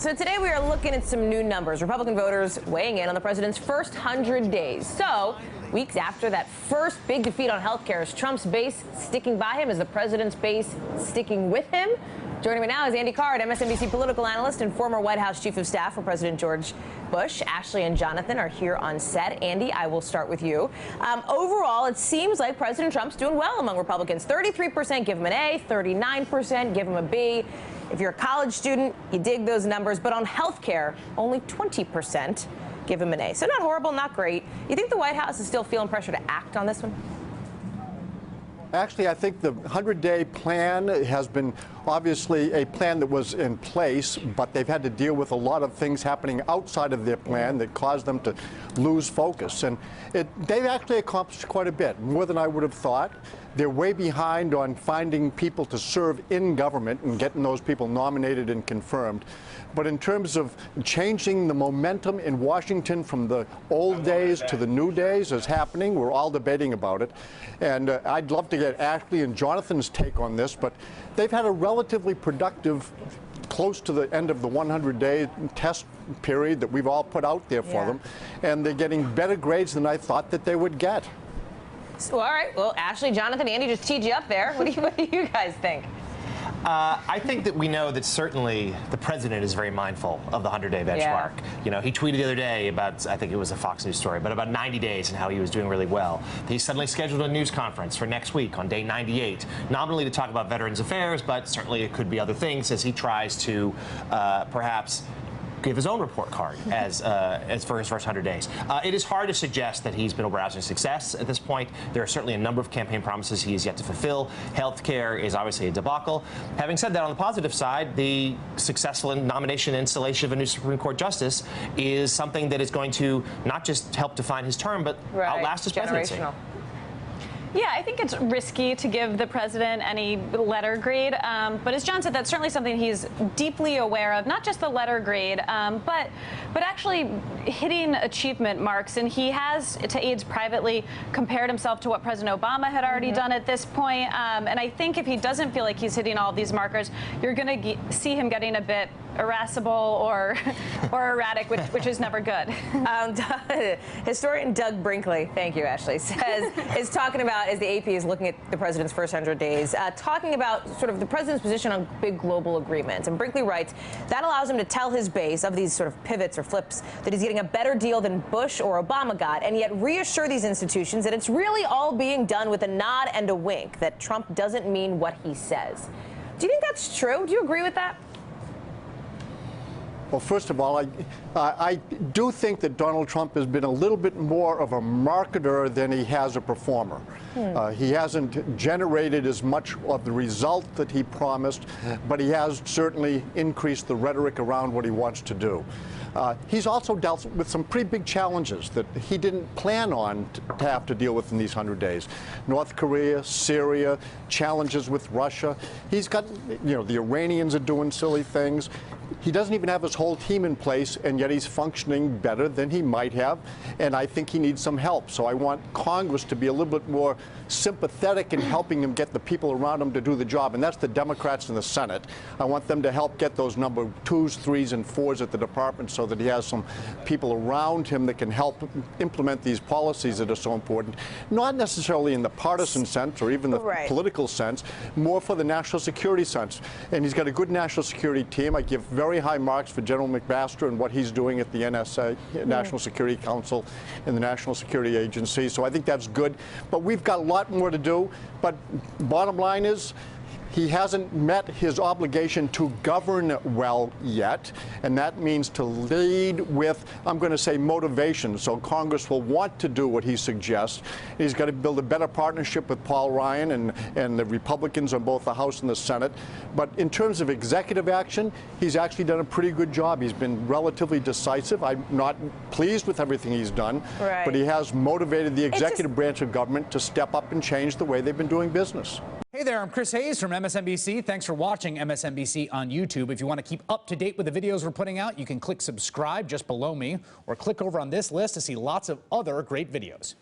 So today we are looking at some new numbers. Republican voters weighing in on the president's first 100 days. So weeks after that first big defeat on health care, is Trump's base sticking by him? Is the president's base sticking with him? Joining me now is Andy Card, MSNBC political analyst and former White House chief of staff for President George Bush. Ashley and Jonathan are here on set. Andy, I will start with you. Overall, it seems like President Trump's doing well among Republicans. 33% give him an A, 39% give him a B. If you're a college student, you dig those numbers. But on health care, only 20% give him an A. So not horrible, not great. You think the White House is still feeling pressure to act on this one? Actually, I think the 100-day plan has been obviously a plan that was in place, but they've had to deal with a lot of things happening outside of their plan that caused them to lose focus. And they've actually accomplished quite a bit, more than I would have thought. They're way behind on finding people to serve in government and getting those people nominated and confirmed. But in terms of changing the momentum in Washington from the old days to the new days is happening. We're all debating about it. And I'd love to get Ashley and Jonathan's take on this, but they've had a relatively productive close to the end of the 100-day test period that we've all put out there for them. And they're getting better grades than I thought that they would get. So, all right. Well, Ashley, Jonathan, Andy just teed you up there. What do you guys think? I think that we know that certainly the president is very mindful of the 100-day benchmark. Yeah. You know, he tweeted the other day about, I think it was a Fox News story, but about 90 days and how he was doing really well. He suddenly scheduled a news conference for next week on day 98, nominally to talk about Veterans Affairs, but certainly it could be other things as he tries to perhaps give his own report card as for his first 100 days. It is hard to suggest that he's been a rousing success at this point. There are certainly a number of campaign promises he has yet to fulfill. Health care is obviously a debacle. Having said that, on the positive side, the successful nomination and installation of a new Supreme Court justice is something that is going to not just help define his term, but outlast his presidency. Yeah, I think it's risky to give the president any letter grade, but as John said, that's certainly something he's deeply aware of, not just the letter grade, but actually hitting achievement marks. And he has, to aides privately, compared himself to what President Obama had already done at this point. And I think if he doesn't feel like he's hitting all of these markers, you're going to see him getting a bit irascible or erratic, which is never good. Historian Doug Brinkley, thank you, Ashley, is talking about, as the AP is looking at the president's first 100 days, talking about sort of the president's position on big global agreements. And Brinkley writes, that allows him to tell his base of these sort of pivots or flips that he's getting a better deal than Bush or Obama got, and yet reassure these institutions that it's really all being done with a nod and a wink, that Trump doesn't mean what he says. Do you think that's true? Do you agree with that? Well, first of all, I do think that Donald Trump has been a little bit more of a marketer than he has a performer. He hasn't generated as much of the result that he promised, but he has certainly increased the rhetoric around what he wants to do. He's also dealt with some pretty big challenges that he didn't plan on to have to deal with in these 100 days. North Korea, Syria, challenges with Russia. He's got, you know, the Iranians are doing silly things. He doesn't even have his whole team in place, and yet he's functioning better than he might have, and I think he needs some help. So I want Congress to be a little bit more sympathetic in helping him get the people around him to do the job, and that's the Democrats in the Senate. I want them to help get those number 2s, 3s, and 4s at the department so that he has some people around him that can help implement these policies that are so important, not necessarily in the partisan sense or even the political sense, more for the national security sense. And he's got a good national security team. I give very high marks for General McMaster and what he's doing at the NSA, National Security Council, and the National Security Agency. So I think that's good. But we've got a lot more to do. But bottom line is, he hasn't met his obligation to govern well yet, and that means to lead with, I'm going to say, motivation, so Congress will want to do what he suggests. He's got to build a better partnership with Paul Ryan and the Republicans on both the House and the Senate. But in terms of executive action, he's actually done a pretty good job. He's been relatively decisive. I'm not pleased with everything he's done, but he has motivated the executive branch of government to step up and change the way they've been doing business. Hey there, I'm Chris Hayes from MSNBC. Thanks for watching MSNBC on YouTube. If you want to keep up to date with the videos we're putting out, you can click subscribe just below me or click over on this list to see lots of other great videos.